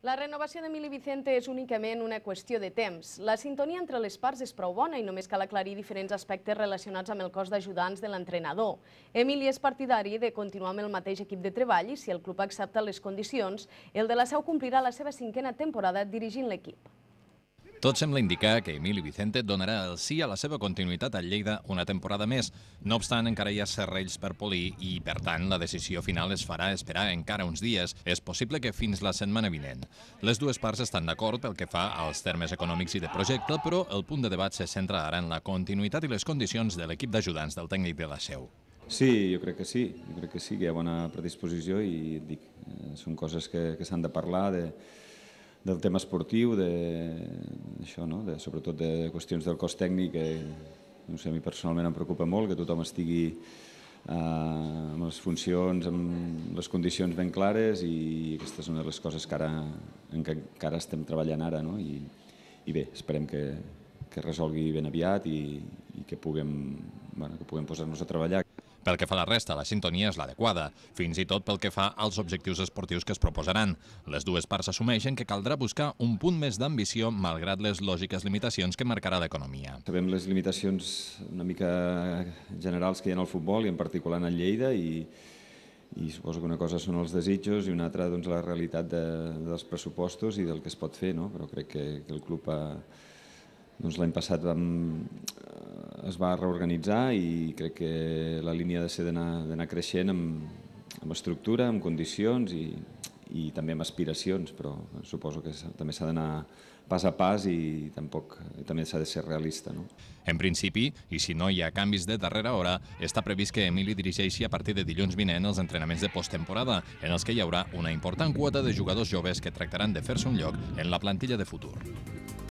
La renovació d'Emili Vicente és únicament una qüestió de temps. La sintonia entre les parts és prou bona i només cal aclarir diferents aspectes relacionats amb el cos d'ajudants de l'entrenador. Emili és partidari de continuar amb el mateix equip de treball i, si el club accepta les condicions, el de la Seu complirà la seva 5a temporada dirigint l'equip. Tot sembla indicar que Emili Vicente donarà el sí a la seva continuïtat a Lleida una temporada més. No obstant, encara hi ha serrells per polir i, per tant, la decisió final es farà esperar encara uns dies. És possible que fins la setmana vinent. Les dues parts estan d'acord pel que fa als termes econòmics i de projecte, però el punt de debat se centra ara en la continuïtat i les condicions de l'equip d'ajudants del tècnic de la Seu. Sí, jo crec que sí. Jo crec que sí, que hi ha bona predisposició i dic, són coses que s'han de parlar del tema esportiu, sobretot de qüestions del cos tècnic, que no sé, a mi personalment em preocupa molt, que tothom estigui amb les funcions, amb les condicions ben clares, i aquesta és una de les coses que encara estem treballant ara, no? I bé, esperem que resolgui ben aviat i que puguem posar-nos a treballar. Pel que fa a la resta, la sintonia és l'adequada, fins i tot pel que fa als objectius esportius que es proposaran. Les dues parts assumeixen que caldrà buscar un punt més d'ambició malgrat les lògiques limitacions que marcarà l'economia. Sabem les limitacions una mica generals que hi ha en el futbol i en particular en Lleida, i suposo que una cosa són els desitjos i una altra la realitat dels pressupostos i del que es pot fer, però crec que el club l'any passat es va reorganitzar i crec que la línia ha de ser d'anar creixent amb estructura, amb condicions i també amb aspiracions, però suposo que també s'ha d'anar pas a pas i també s'ha de ser realista. En principi, i si no hi ha canvis de darrera hora, està previst que Emili dirigeixi a partir de dilluns vinent els entrenaments de posttemporada, en els que hi haurà una important quota de jugadors joves que tractaran de fer-se un lloc en la plantilla de futur.